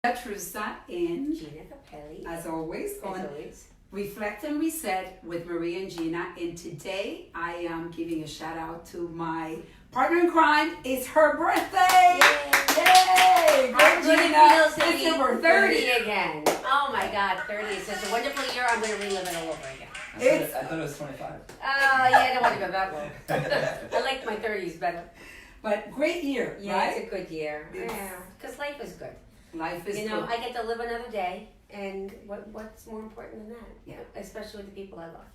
Trusa and Gina Capelli. as always As on always. Reflect and Reset with Maria and Gina. And today I am giving a shout out to my partner in crime. It's her birthday! Yay! How good it feels to it's be your birthday. 30 again. Oh my God, 30 is such a wonderful year. I'm going to relive it all over again. I thought it was 25. Yeah, I don't want to go that low. I like my 30s better. But great year, Yeah, right? it's a good year. Yeah, because life is good. Life is You know, good. I get to live another day, and what's more important than that? Yeah. Especially with the people I love.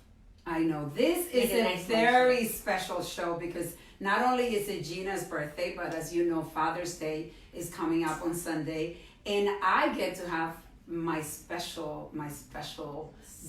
I know this is Make it a nice very special show because not only is it Gina's birthday, but as you know, Father's Day is coming up on Sunday, and I get to have my special,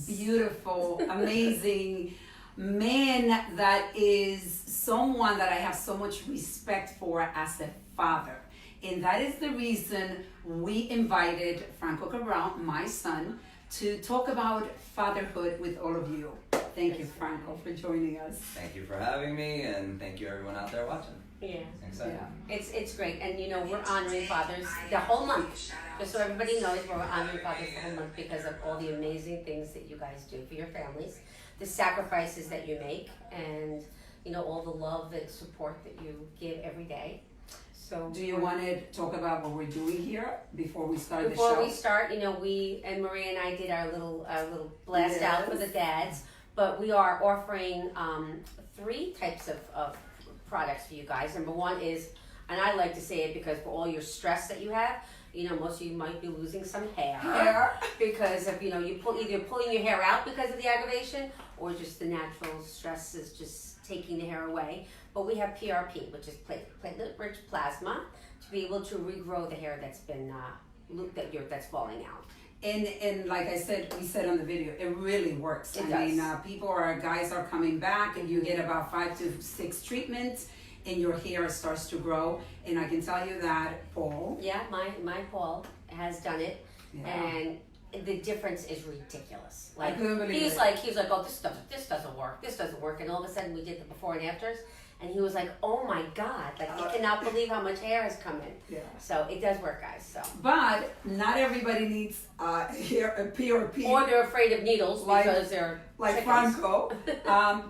beautiful, amazing man that is someone that I have so much respect for as a father. And that is the reason we invited Franco Cabral, my son, to talk about fatherhood with all of you. Thank you, Franco, for joining us. Thank you for having me, and thank you everyone out there watching. Yeah. Excited. Yeah. It's great, and you know we're honoring fathers the whole month. Just so everybody knows, we're honoring fathers the whole month because of all the amazing things that you guys do for your families, the sacrifices that you make, and you know all the love and support that you give every day. So Do you want to talk about what we're doing here before we start the before show? we start, you know, we and Maria and I did our little blast out for the dads, but we are offering 3 types of products for you guys. Number one is, and I like to say it because for all your stress that you have, you know, most of you might be losing some hair because of, you know, either pulling your hair out because of the aggravation or just the natural stress is just taking the hair away. But we have PRP, which is platelet-rich plasma, to be able to regrow the hair that's been that's falling out. And like I said, we said on the video, it really works. It I mean, does. guys are coming back, and you get about 5 to 6 treatments, and your hair starts to grow. And I can tell you that Paul. Yeah, my Paul has done it, Yeah. and the difference is ridiculous. I couldn't believe he's it. like, oh, this doesn't work, and all of a sudden we did the before and afters, and he was like, oh my God, like I cannot believe how much hair has come in. Yeah. So it does work, guys. So. But not everybody needs hair PRP. Or they're afraid of needles because they're like chickens. Franco.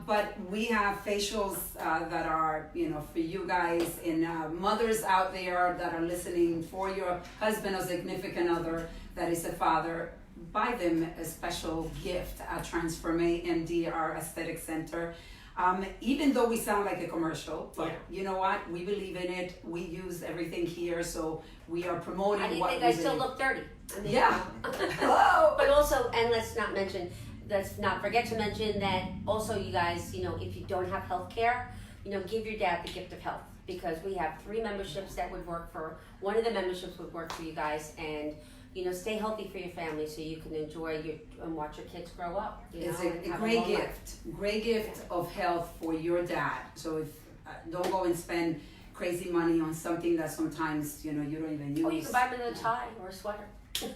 But we have facials that are, you know, for you guys and mothers out there that are listening, for your husband or significant other that is a father. Buy them a special gift at Transforme MD, our aesthetic center. Even though we sound like a commercial, but you know what? We believe in it. We use everything here, so we are promoting I didn't what think we I still believe. look 30. I mean, Yeah. Hello. But also, and let's not forget to mention that also, you guys, you know, if you don't have health care, you know, give your dad the gift of health, because we have 3 memberships that would work for, one of the memberships would work for you guys, and you know, stay healthy for your family so you can enjoy and watch your kids grow up. It's know, a great gift of health for your dad. So if don't go and spend crazy money on something that sometimes, you know, you don't even use. Or you can buy them in a tie or a sweater.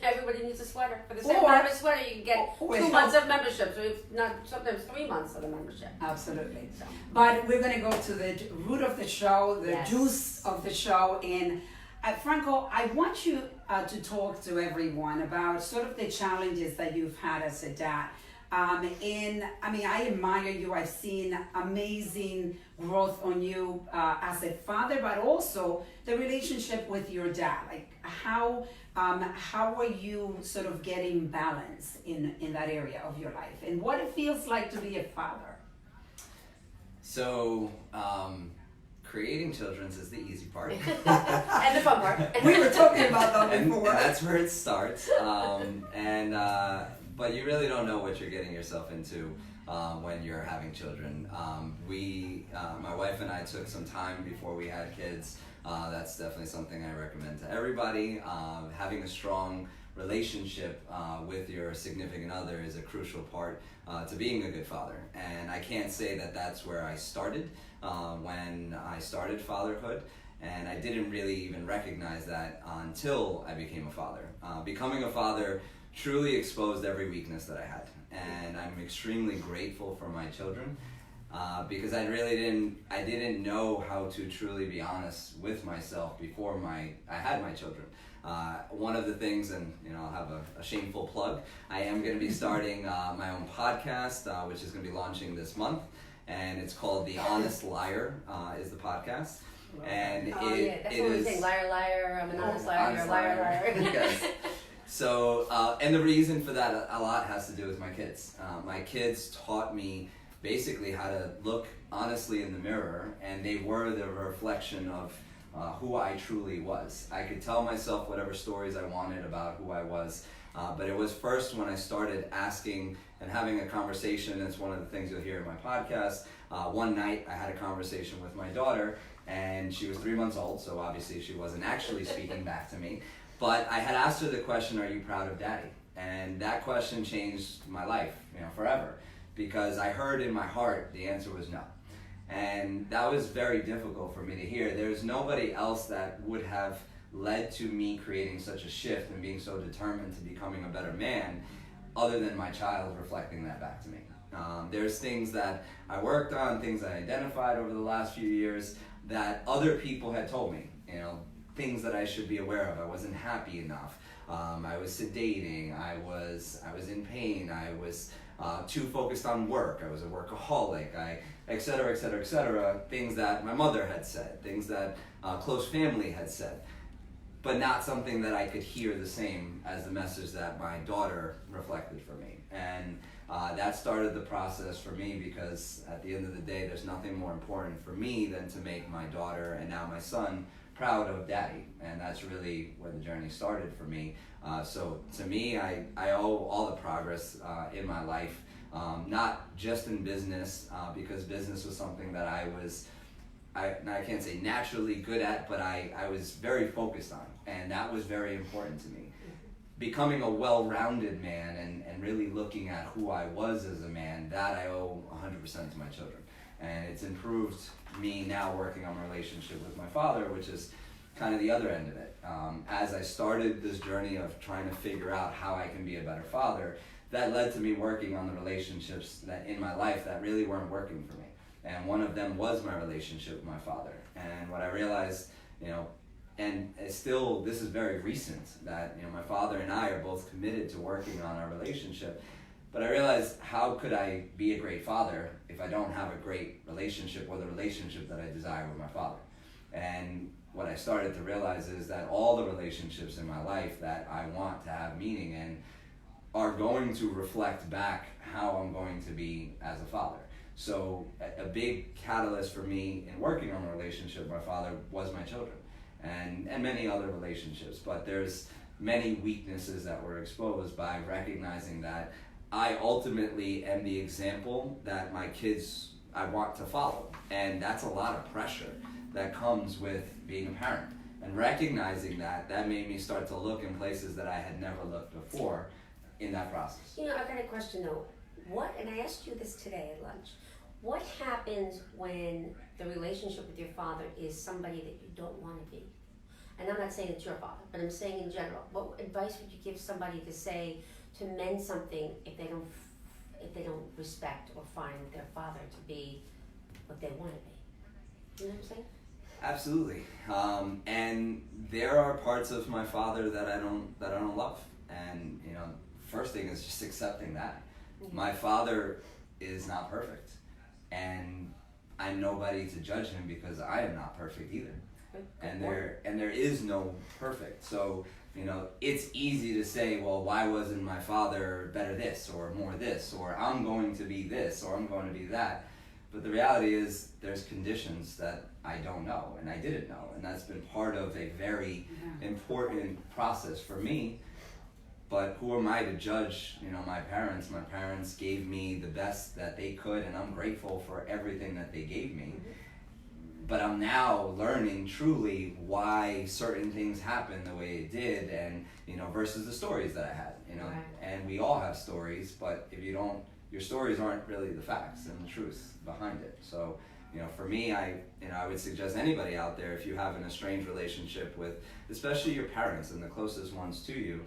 Everybody needs a sweater. For the same Or- price of a sweater, you can get or 2 help. months of membership, so if not, sometimes 3 months of the membership. Absolutely. So. But we're going to go to the root of the show, the Yes. juice of the show. And Franco, I want you to talk to everyone about sort of the challenges that you've had as a dad. And I mean, I admire you. I've seen amazing growth on you as a father, but also the relationship with your dad. Like how are you sort of getting balance in that area of your life, and what it feels like to be a father? So, creating children is the easy part. And the fun part. We were talking about that and before. that's where it starts. But you really don't know what you're getting yourself into when you're having children. My wife and I took some time before we had kids. That's definitely something I recommend to everybody. Having a strong relationship with your significant other is a crucial part to being a good father. And I can't say that that's where I started when I started fatherhood. And I didn't really even recognize that until I became a father. Becoming a father truly exposed every weakness that I had. And I'm extremely grateful for my children. Because I didn't know how to truly be honest with myself before I had my children. One of the things, and I'll have a shameful plug, I am going to be starting my own podcast, which is going to be launching this month, and it's called The Honest Liar is the podcast. And that's what we say, liar, liar, I'm an honest liar, honest you're a liar, liar. Yes. So, and the reason for that a lot has to do with my kids. My kids taught me basically how to look honestly in the mirror, and they were the reflection of who I truly was. I could tell myself whatever stories I wanted about who I was, but it was first when I started asking and having a conversation, and it's one of the things you'll hear in my podcast. One night I had a conversation with my daughter, and she was 3 months old, so obviously she wasn't actually speaking back to me. But I had asked her the question, "Are you proud of Daddy?" And that question changed my life, forever, because I heard in my heart the answer was no. And that was very difficult for me to hear. There's nobody else that would have led to me creating such a shift and being so determined to becoming a better man, other than my child reflecting that back to me. There's things that I worked on, things I identified over the last few years that other people had told me, things that I should be aware of. I wasn't happy enough. I was sedating. I was in pain. I was too focused on work. I was a workaholic. Et cetera, et cetera, et cetera. Things that my mother had said, things that close family had said, but not something that I could hear the same as the message that my daughter reflected for me. And that started the process for me, because at the end of the day, there's nothing more important for me than to make my daughter and now my son proud of Daddy. And that's really where the journey started for me. So to me, I owe all the progress in my life, not just in business, because business was something that I can't say naturally good at, but I was very focused on, and that was very important to me. Becoming a well-rounded man and really looking at who I was as a man, that I owe 100% to my children. And it's improved me now working on my relationship with my father, which is kind of the other end of it. As I started this journey of trying to figure out how I can be a better father, that led to me working on the relationships that in my life that really weren't working for me. And one of them was my relationship with my father. And what I realized, and it's still, this is very recent, that my father and I are both committed to working on our relationship. But I realized, how could I be a great father if I don't have a great relationship, or the relationship that I desire with my father? And what I started to realize is that all the relationships in my life that I want to have meaning in are going to reflect back how I'm going to be as a father. So a big catalyst for me in working on a relationship with my father was my children, and many other relationships. But there's many weaknesses that were exposed by recognizing that I ultimately am the example that my kids, I want to follow. And that's a lot of pressure that comes with being a parent. And recognizing that made me start to look in places that I had never looked before in that process. I've got a question though. And I asked you this today at lunch, what happens when the relationship with your father is somebody that you don't want to be? And I'm not saying it's your father, but I'm saying in general, what advice would you give somebody to say to mend something if they don't respect or find their father to be what they want to be? You know what I'm saying? Absolutely. And there are parts of my father that I don't love. And first thing is just accepting that. Mm-hmm. My father is not perfect, and I'm nobody to judge him, because I am not perfect either. And there is no perfect. So it's easy to say, well, why wasn't my father better this or more this, or I'm going to be this or I'm going to be that. But the reality is there's conditions that I don't know and I didn't know, and that's been part of a very important process for me. But who am I to judge, my parents? My parents gave me the best that they could, and I'm grateful for everything that they gave me. But I'm now learning truly why certain things happened the way it did, and versus the stories that I had. Right. And we all have stories, but if you don't, your stories aren't really the facts and the truth behind it. So, for me, I would suggest anybody out there, if you have an estranged relationship with, especially your parents and the closest ones to you,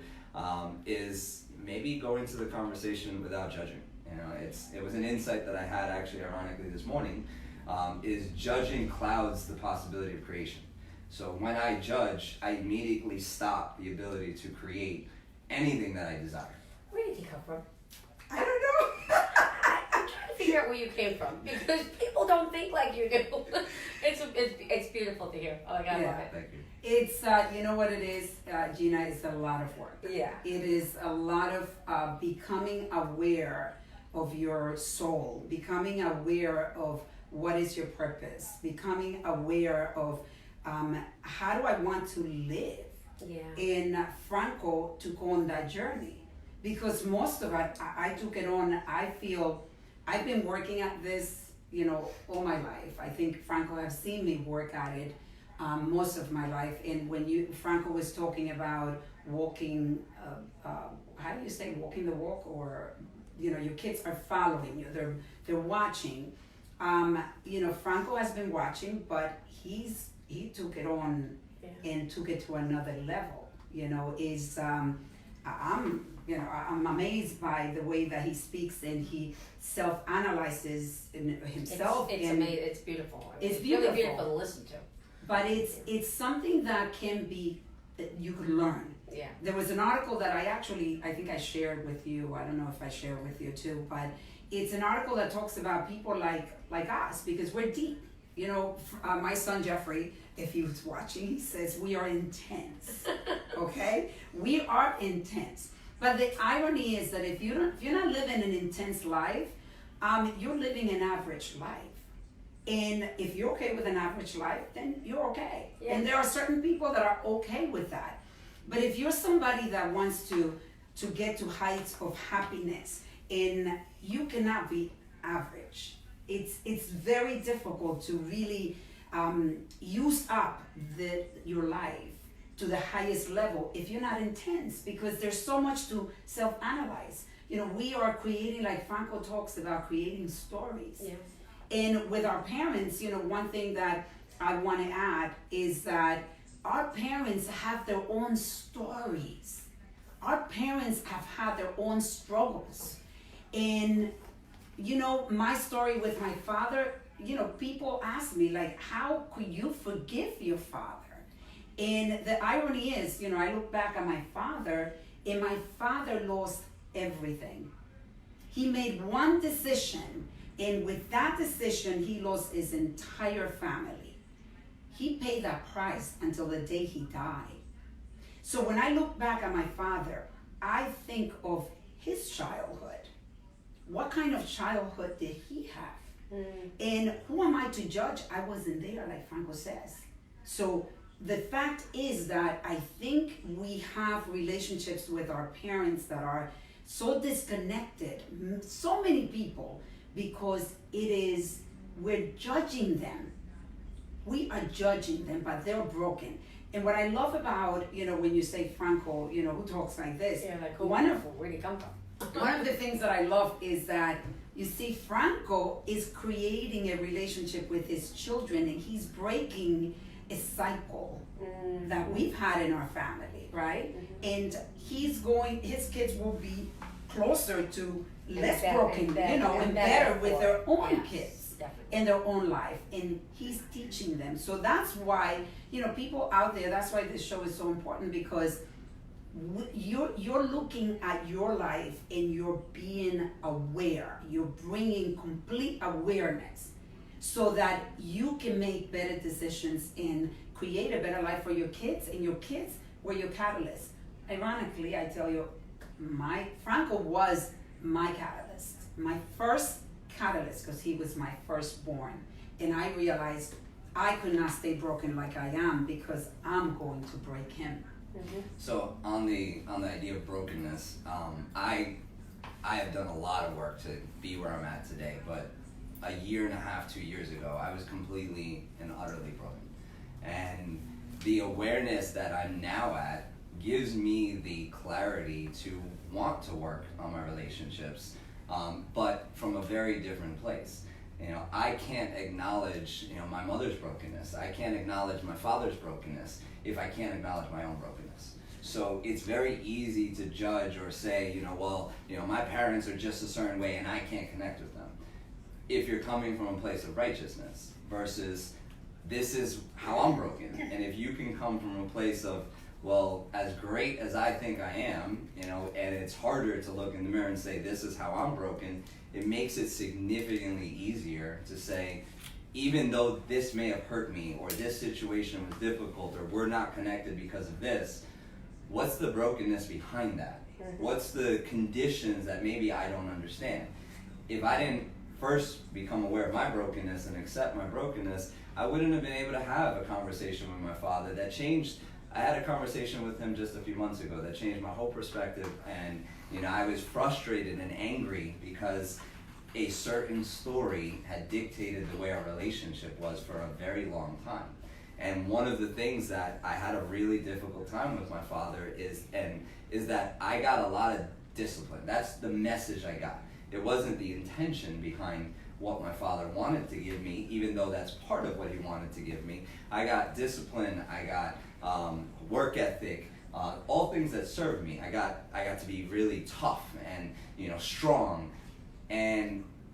is maybe go into the conversation without judging. It was an insight that I had actually ironically this morning, is judging clouds the possibility of creation. So when I judge, I immediately stop the ability to create anything that I desire. Where did he come from? I don't know. I'm trying to figure out where you came from because people don't think like you do. It's beautiful to hear. Oh, I love it. Thank you. It's, you know what it is, Gina, it's a lot of work. Yeah. It is a lot of becoming aware of your soul, becoming aware of what is your purpose, becoming aware of how do I want to live. Yeah. And Franco took on that journey because most of it, I took it on. I feel I've been working at this, you know, all my life. I think Franco has seen me work at it most of my life. And when Franco was talking about walking, how do you say walking the walk, or you know, your kids are following you. They're watching. You know, Franco has been watching, but he took it on and took it to another level. You know, I'm amazed by the way that he speaks and he self-analyzes himself. It's amazing. It's beautiful. I mean, It's beautiful. Really beautiful to listen to. But it's something that can be, that you could learn. Yeah. There was an article that I think I shared with you. I don't know if I shared with you too, but it's an article that talks about people like us because we're deep. You know, my son Jeffrey, if he was watching, he says we are intense. Okay, we are intense. But the irony is that if you're not living an intense life, you're living an average life. And if you're okay with an average life, then you're okay. Yeah. And there are certain people that are okay with that. But if you're somebody that wants to get to heights of happiness, and you cannot be average, it's very difficult to really use up your life to the highest level if you're not intense, because there's so much to self-analyze. You know, we are creating, like Franco talks about, creating stories. Yeah. And with our parents, you know, one thing that I want to add is that our parents have their own stories. Our parents have had their own struggles. And, you know, my story with my father, you know, people ask me, like, how could you forgive your father? And the irony is, you know, I look back at my father, and my father lost everything. He made one decision, and with that decision, he lost his entire family. He paid that price until the day he died. So when I look back at my father, I think of his childhood. What kind of childhood did he have? And who am I to judge? I wasn't there, like Franco says. So the fact is that I think we have relationships with our parents that are so disconnected, so many people, because we're judging them. We are judging them, but they're broken. And what I love about, you know, when you say Franco, you know, who talks like this? Yeah, like where did he come from? One of the things that I love is that, you see, Franco is creating a relationship with his children, and he's breaking a cycle that we've had in our family, right? And his kids will be closer to less broken, you know, and better with their own kids in their own life, and he's teaching them. So that's why, you know, people out there, that's why this show is so important, because you're looking at your life and you're being aware. You're bringing complete awareness so that you can make better decisions and create a better life for your kids, and your kids were your catalyst. Ironically, I tell you, Franco was my catalyst, my first catalyst, because he was my firstborn. And I realized I could not stay broken like I am, because I'm going to break him. Mm-hmm. So on the idea of brokenness, I have done a lot of work to be where I'm at today, but a year and a half, 2 years ago, I was completely and utterly broken. And the awareness that I'm now at gives me the clarity to want to work on my relationships, but from a very different place. You know, I can't acknowledge, you know, my mother's brokenness. I can't acknowledge my father's brokenness if I can't acknowledge my own brokenness. So it's very easy to judge or say, you know, well, you know, my parents are just a certain way and I can't connect with them. If you're coming from a place of righteousness versus this is how I'm broken. And if you can come from a place of, well, as great as I think I am, you know, and it's harder to look in the mirror and say, this is how I'm broken, it makes it significantly easier to say, even though this may have hurt me, or this situation was difficult, or we're not connected because of this, what's the brokenness behind that? What's the conditions that maybe I don't understand? If I didn't first become aware of my brokenness and accept my brokenness, I wouldn't have been able to have a conversation with my father that changed. I had a conversation with him just a few months ago that changed my whole perspective, and you know, I was frustrated and angry because a certain story had dictated the way our relationship was for a very long time. And one of the things that I had a really difficult time with my father is that I got a lot of discipline. That's the message I got. It wasn't the intention behind what my father wanted to give me, even though that's part of what he wanted to give me. I got discipline, I got work ethic, all things that served me. I got to be really tough and, you know, strong.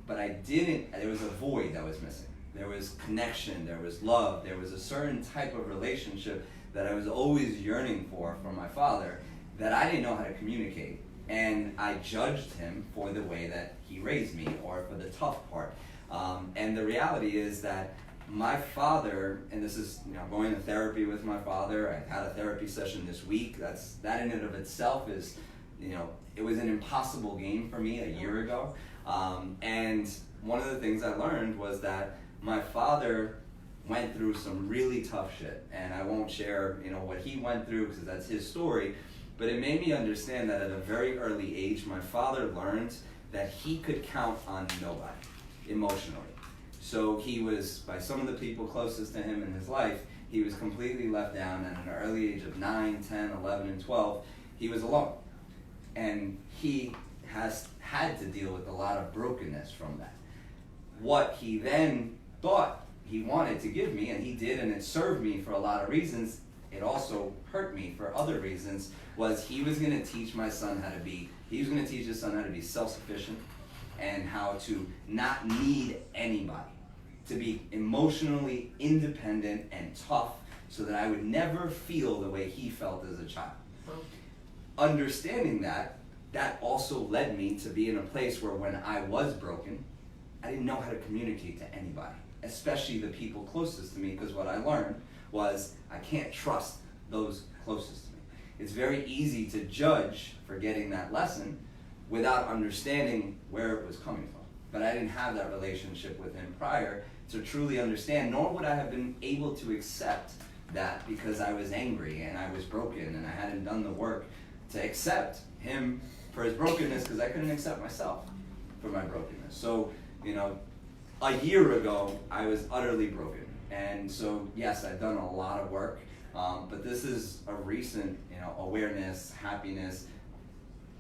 But there was a void that was missing. There was connection, there was love, there was a certain type of relationship that I was always yearning for from my father that I didn't know how to communicate. And I judged him for the way that he raised me, or for the tough part. And the reality is that my father, and this is, you know, going to therapy with my father. I had a therapy session this week. That in and of itself is, you know, it was an impossible game for me a year ago. And one of the things I learned was that my father went through some really tough shit, and I won't share, you know, what he went through because that's his story, but it made me understand that at a very early age, my father learned that he could count on nobody emotionally. So he was, by some of the people closest to him in his life, he was completely left down, and at an early age of 9, 10, 11, and 12, he was alone. And he has had to deal with a lot of brokenness from that. What he then thought he wanted to give me, and he did, and it served me for a lot of reasons, it also hurt me for other reasons, was he was going to teach his son how to be self-sufficient and how to not need anybody, to be emotionally independent and tough so that I would never feel the way he felt as a child. Understanding that also led me to be in a place where when I was broken, I didn't know how to communicate to anybody, especially the people closest to me, because what I learned was I can't trust those closest to me. It's very easy to judge for getting that lesson without understanding where it was coming from. But I didn't have that relationship with him prior to truly understand, nor would I have been able to accept that because I was angry and I was broken and I hadn't done the work to accept him for his brokenness because I couldn't accept myself for my brokenness. So, you know, a year ago, I was utterly broken. And so, yes, I've done a lot of work, but this is a recent, you know, awareness, happiness,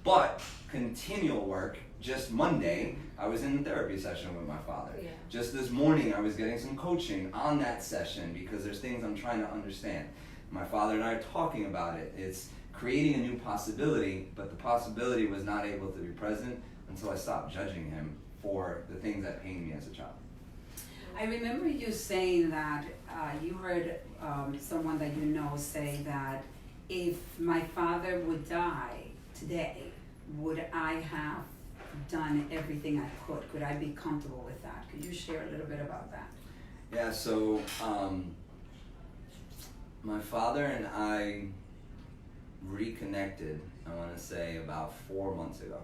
but continual work. Just Monday, I was in a therapy session with my father. Yeah. Just this morning, I was getting some coaching on that session because there's things I'm trying to understand. My father and I are talking about it. It's creating a new possibility, but the possibility was not able to be present until I stopped judging him for the things that pained me as a child. I remember you saying that you heard someone that you know say that if my father would die today, would I have done everything I could? Could I be comfortable with that? Could you share a little bit about that? Yeah, so my father and I reconnected, I want to say, about 4 months ago.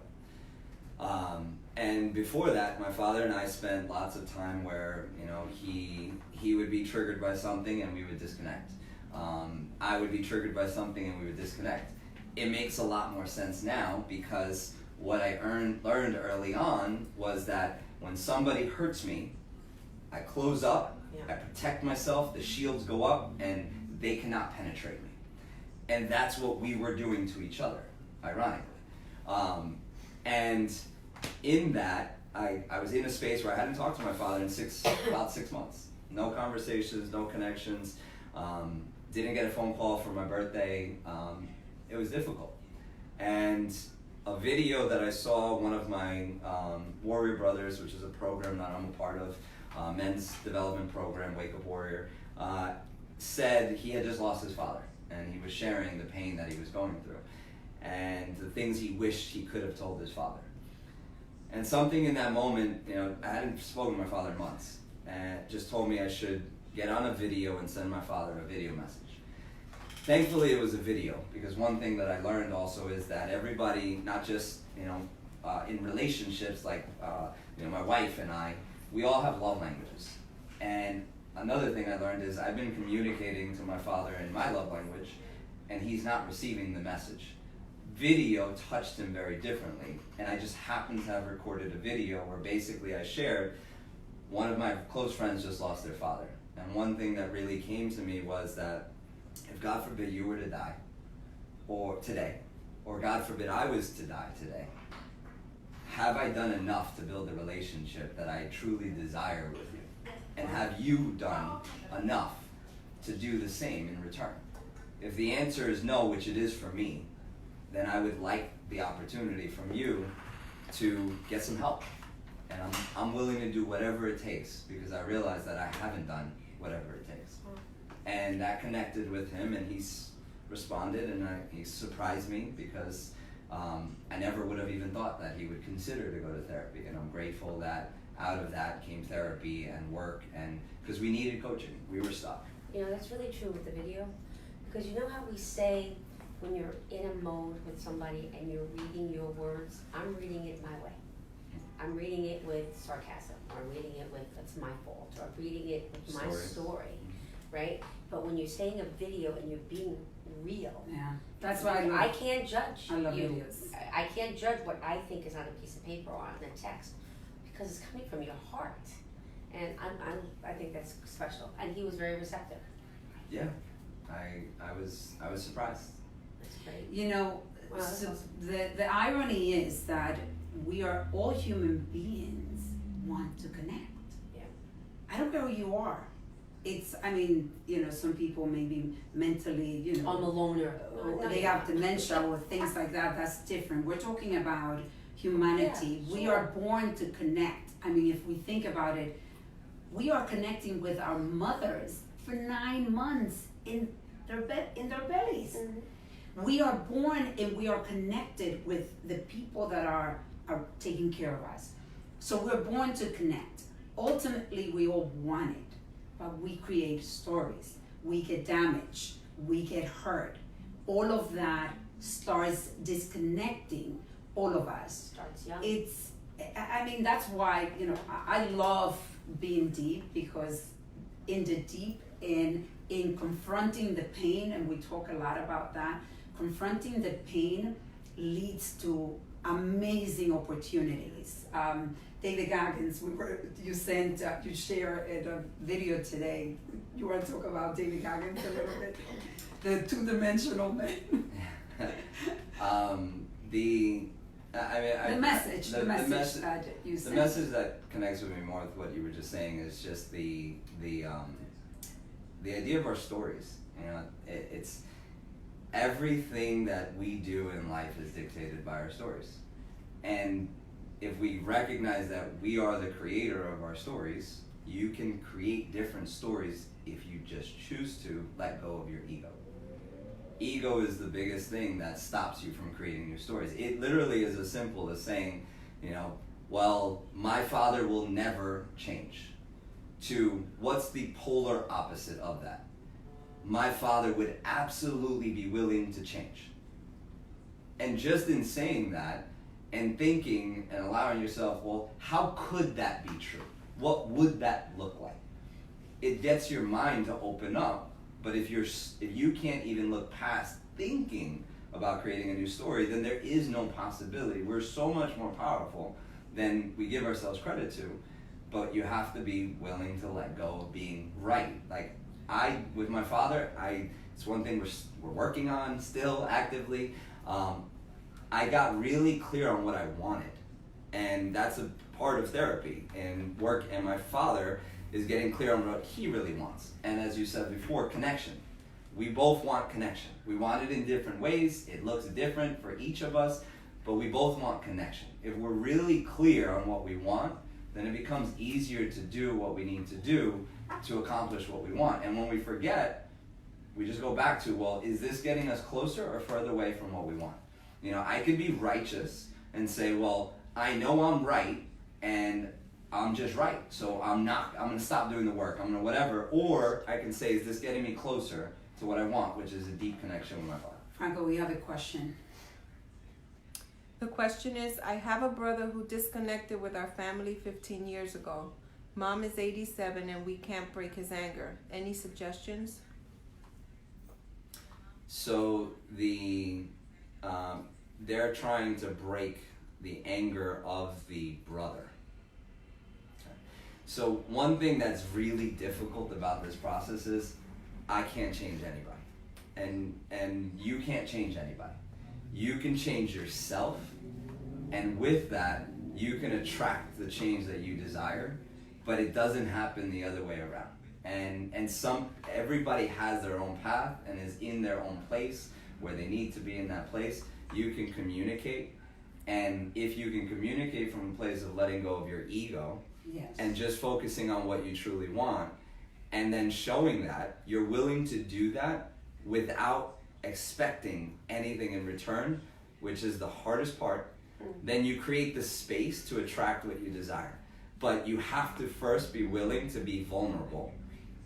And before that, my father and I spent lots of time where, you know, he would be triggered by something and we would disconnect. I would be triggered by something and we would disconnect. It makes a lot more sense now because what I learned early on was that when somebody hurts me, I close up, I protect myself, the shields go up, and they cannot penetrate me. And that's what we were doing to each other, ironically. And in that, I was in a space where I hadn't talked to my father in about 6 months. No conversations, no connections. Didn't get a phone call for my birthday. It was difficult. And a video that I saw, one of my Warrior Brothers, which is a program that I'm a part of, men's development program, Wake Up Warrior, said he had just lost his father, and he was sharing the pain that he was going through and the things he wished he could have told his father. And something in that moment, I hadn't spoken to my father in months, and just told me I should get on a video and send my father a video message. Thankfully, it was a video, because one thing that I learned also is that everybody, not just in relationships like my wife and I, we all have love languages. And another thing I learned is I've been communicating to my father in my love language, and he's not receiving the message. Video touched him very differently, and I just happened to have recorded a video where basically I shared one of my close friends just lost their father. And one thing that really came to me was that if God forbid you were to die, or today, or God forbid I was to die today, have I done enough to build the relationship that I truly desire with you? And have you done enough to do the same in return? If the answer is no, which it is for me, then I would like the opportunity from you to get some help. And I'm willing to do whatever it takes, because I realize that I haven't done whatever it takes. And that connected with him, and he's responded, and he surprised me, because I never would have even thought that he would consider to go to therapy. And I'm grateful that out of that came therapy and work, and because we needed coaching. We were stuck. That's really true with the video, because how we say when you're in a mode with somebody and you're reading your words, I'm reading it my way. I'm reading it with sarcasm, or I'm reading it with it's my fault, or I'm reading it with my story, right? But when you're saying a video and you're being real, that's why I can't judge I love you. videos. I can't judge what I think is on a piece of paper or on a text, because it's coming from your heart, and I think that's special. And he was very receptive. Yeah, I was surprised. That's great. So the irony is that we are all human beings want to connect. Yeah. I don't care who you are. Some people maybe mentally, I'm a loner. They have dementia or things like that. That's different. We're talking about humanity. Yeah, We are born to connect. If we think about it, we are connecting with our mothers for 9 months in their bellies. Mm-hmm. We are born and we are connected with the people that are taking care of us. So we're born to connect. Ultimately, we all want it, but we create stories. We get damaged. We get hurt. All of that starts disconnecting all of us. Starts young. That's why, I love being deep, because in the deep, in confronting the pain, and we talk a lot about that, confronting the pain leads to amazing opportunities. David Goggins, you share in a video today. You want to talk about David Goggins a little bit? The two-dimensional man. The message that you sent. The message that connects with me more with what you were just saying is just the idea of our stories. It's everything that we do in life is dictated by our stories. And if we recognize that we are the creator of our stories, you can create different stories if you just choose to let go of your ego. Ego is the biggest thing that stops you from creating new stories. It literally is as simple as saying, well, my father will never change, to what's the polar opposite of that? My father would absolutely be willing to change. And just in saying that and thinking and allowing yourself, well, how could that be true? What would that look like? It gets your mind to open up. But if you can't even look past thinking about creating a new story, then there is no possibility. We're so much more powerful than we give ourselves credit to. But you have to be willing to let go of being right. Like with my father, it's one thing we're working on still actively. I got really clear on what I wanted, and that's a part of therapy and work. And my father is getting clear on what he really wants. And as you said before, connection. We both want connection. We want it in different ways. It looks different for each of us, but we both want connection. If we're really clear on what we want, then it becomes easier to do what we need to do to accomplish what we want. And when we forget, we just go back to, well, is this getting us closer or further away from what we want? You know, I could be righteous and say, well, I know I'm right and I'm just right, so I'm going to stop doing the work, I'm going to whatever. Or I can say, is this getting me closer to what I want, which is a deep connection with my Father? Franco, we have a question. The question is, I have a brother who disconnected with our family 15 years ago. Mom is 87 and we can't break his anger. Any suggestions? So they're trying to break the anger of the brother. Okay. So one thing that's really difficult about this process is I can't change anybody, and you can't change anybody. You can change yourself, and with that, you can attract the change that you desire, but it doesn't happen the other way around. And everybody has their own path and is in their own place where they need to be in that place. You can communicate, and if you can communicate from a place of letting go of your ego, yes, and just focusing on what you truly want, and then showing that you're willing to do that without expecting anything in return, which is the hardest part, then you create the space to attract what you desire. But you have to first be willing to be vulnerable,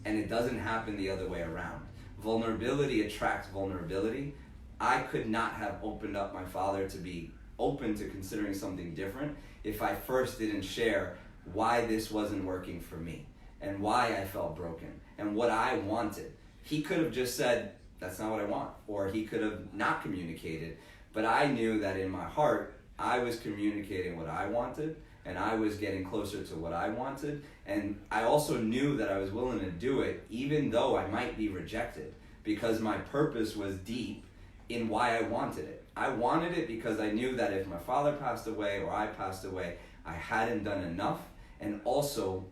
and it doesn't happen the other way around. Vulnerability attracts vulnerability. I could not have opened up my father to be open to considering something different if I first didn't share why this wasn't working for me and why I felt broken and what I wanted. He could have just said, that's not what I want, or he could have not communicated, but I knew that in my heart I was communicating what I wanted, and I was getting closer to what I wanted, and I also knew that I was willing to do it even though I might be rejected, because my purpose was deep in why I wanted it. I wanted it because I knew that if my father passed away or I passed away, I hadn't done enough. And also,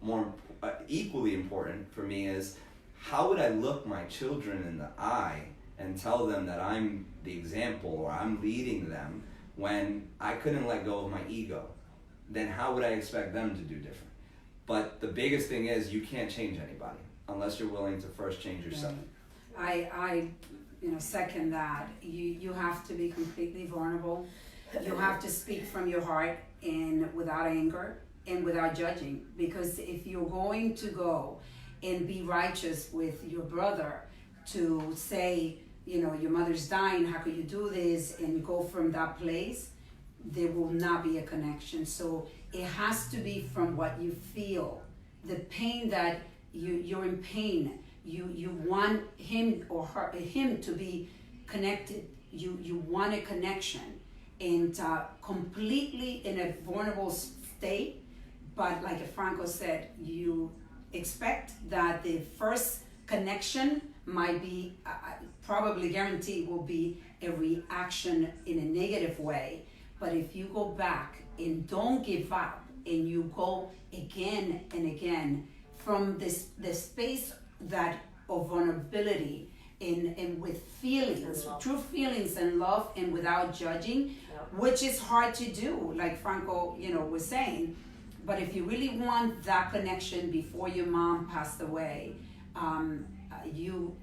equally important for me is, how would I look my children in the eye and tell them that I'm the example or I'm leading them when I couldn't let go of my ego? Then how would I expect them to do different? But the biggest thing is, you can't change anybody unless you're willing to first change yourself. I second that. You have to be completely vulnerable. You have to speak from your heart and without anger and without judging. Because if you're going to go and be righteous with your brother to say, your mother's dying, how could you do this, and go from that place, there will not be a connection. So it has to be from what you feel, the pain that you're in pain. You want him or him to be connected. You want a connection, and completely in a vulnerable state. But like Franco said, you expect that the first connection might be, probably guaranteed will be a reaction in a negative way. But if you go back and don't give up, and you go again and again from the space that of vulnerability and with feelings, true feelings and love, and without judging, which is hard to do, like Franco, was saying. But if you really want that connection before your mom passed away, you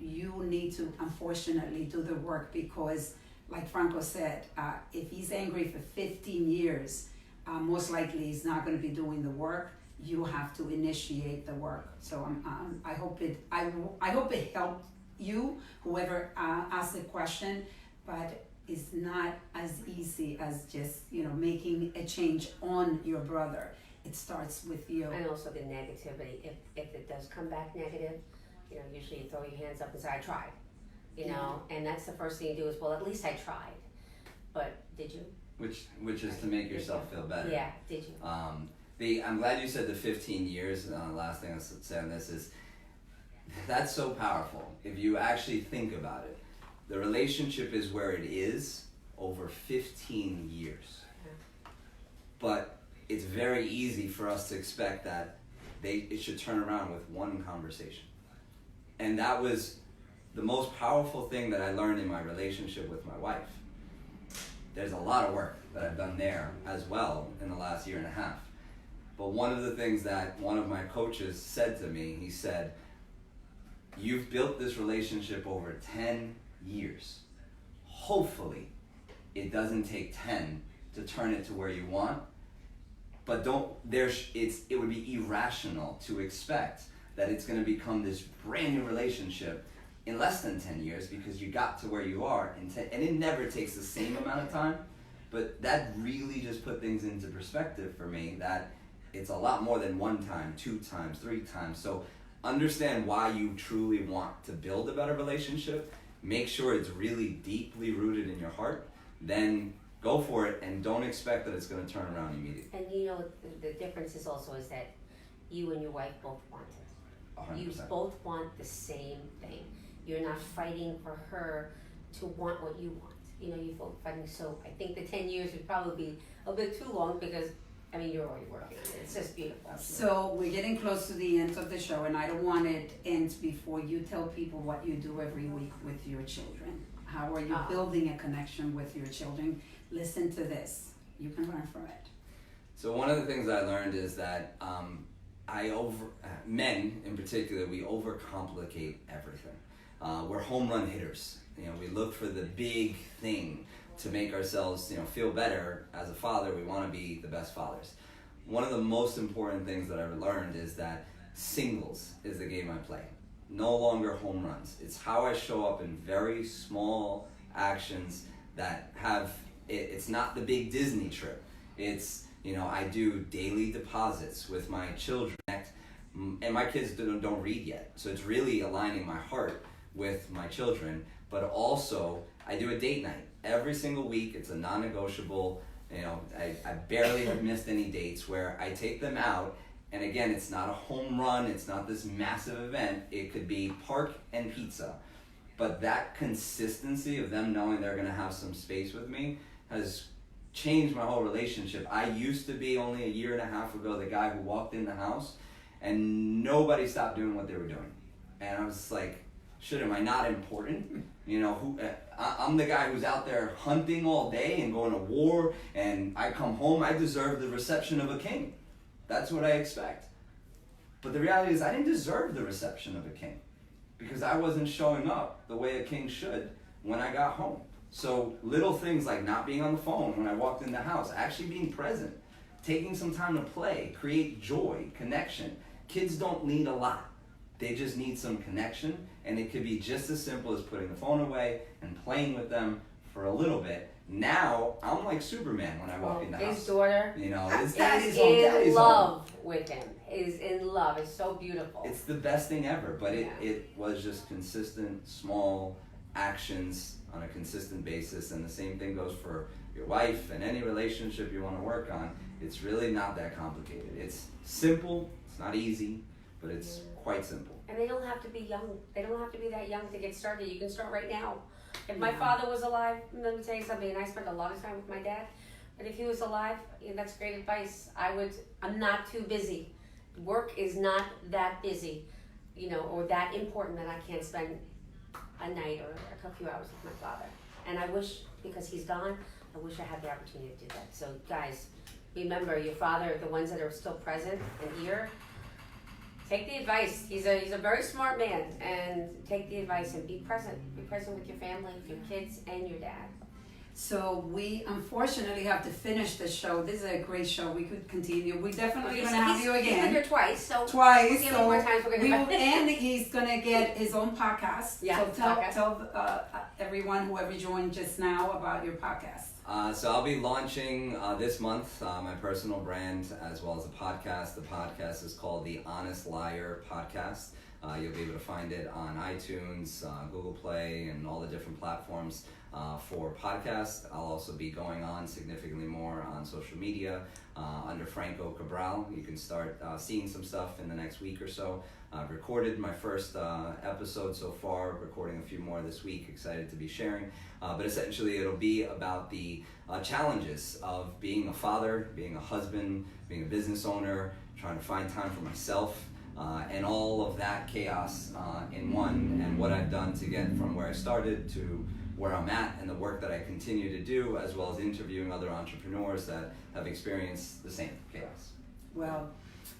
need to unfortunately do the work, because like Franco said, if he's angry for 15 years, most likely he's not going to be doing the work. You have to initiate the work. So I hope it helped you, whoever asked the question, but it's not as easy as just making a change on your brother. It starts with you. And also the negativity. If it does come back negative, usually you throw your hands up and say, I tried. And that's the first thing you do is, well, at least I tried. But did you? Which is to make yourself feel better. Yeah, did you? I'm glad you said the 15 years. The last thing I'll say on this is, that's so powerful. If you actually think about it, the relationship is where it is over 15 years. But it's very easy for us to expect that it should turn around with one conversation. And that was the most powerful thing that I learned in my relationship with my wife. There's a lot of work that I've done there as well in the last year and a half. But one of the things that one of my coaches said to me, he said, you've built this relationship over 10 years. Hopefully, it doesn't take 10 to turn it to where you want, but it would be irrational to expect that it's going to become this brand new relationship in less than 10 years because you got to where you are in 10, and it never takes the same amount of time. But that really just put things into perspective for me, that it's a lot more than 1 time, 2 times, 3 times. So understand why you truly want to build a better relationship. Make sure it's really deeply rooted in your heart. Then go for it, and don't expect that it's going to turn around immediately. And the difference is also is that you and your wife both want it. 100%. You both want the same thing. You're not fighting for her to want what you want. You're both fighting. So I think the 10 years would probably be a bit too long because, you're already working on it. It's just beautiful. So we're getting close to the end of the show, and I don't want it to end before you tell people what you do every week with your children. How are you building a connection with your children? Listen to this. You can learn from it. So one of the things I learned is that men in particular, we overcomplicate everything. We're home run hitters. We look for the big thing to make ourselves, feel better. As a father, we want to be the best fathers. One of the most important things that I've learned is that singles is the game I play. No longer home runs. It's how I show up in very small actions that have, it's not the big Disney trip. It's, I do daily deposits with my children, and my kids don't read yet. So it's really aligning my heart with my children, but also I do a date night every single week. It's a non-negotiable. I barely have missed any dates where I take them out. And again, it's not a home run. It's not this massive event. It could be park and pizza. But that consistency of them knowing they're going to have some space with me has changed my whole relationship. I used to be, only a year and a half ago, the guy who walked in the house and nobody stopped doing what they were doing. And I was like, shit, am I not important? I'm the guy who's out there hunting all day and going to war, and I come home, I deserve the reception of a king. That's what I expect. But the reality is I didn't deserve the reception of a king because I wasn't showing up the way a king should when I got home. So little things like not being on the phone when I walked in the house, actually being present, taking some time to play, create joy, connection. Kids don't need a lot. They just need some connection, and it could be just as simple as putting the phone away and playing with them for a little bit. Now, I'm like Superman when I walk in the house. His daughter his is daddy's home, daddy's in love home. with him. Is in love. It's so beautiful. It's the best thing ever, but it was just consistent, small actions on a consistent basis, and the same thing goes for your wife and any relationship you want to work on. It's really not that complicated. It's simple, it's not easy, but it's quite simple. And they don't have to be young. They don't have to be that young to get started. You can start right now. If my father was alive, let me tell you something, and I spent a lot of time with my dad, but if he was alive, that's great advice. I'm not too busy. Work is not that busy, or that important that I can't spend a night or a few hours with my father. And I wish, because he's gone, I wish I had the opportunity to do that. So guys, remember your father, the ones that are still present and here, take the advice. He's a very smart man, and take the advice and be present. Be present with your family, your kids, and your dad. So we unfortunately have to finish the show. This is a great show. We could continue. We definitely going to have you He's been again. here twice, so Twice. we'll So more times we're we gonna will, and he's going to get his own podcast. Yeah, So podcast. tell everyone, whoever joined just now, about your podcast. So I'll be launching this month my personal brand as well as a podcast. The podcast is called the Honest Liar Podcast. You'll be able to find it on iTunes, Google Play, and all the different platforms for podcasts. I'll also be going on significantly more on social media under Franco Cabral. You can start seeing some stuff in the next week or so. I've recorded my first episode so far, recording a few more this week, excited to be sharing. But essentially it'll be about the challenges of being a father, being a husband, being a business owner, trying to find time for myself, and all of that chaos in one, and what I've done to get from where I started to where I'm at, and the work that I continue to do, as well as interviewing other entrepreneurs that have experienced the same chaos. Well,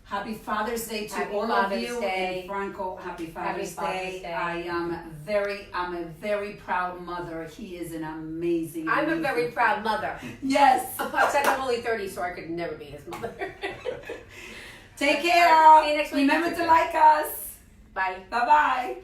happy Father's Day to Happy all Father's of you. Day. And Franco, happy Father's Father's Day. I'm a very proud mother. He is an amazing. I'm a amazing very proud mother. Yes. Except I'm only 30, so I could never be his mother. Take care. See you next week. Remember to like us. Bye. Bye bye.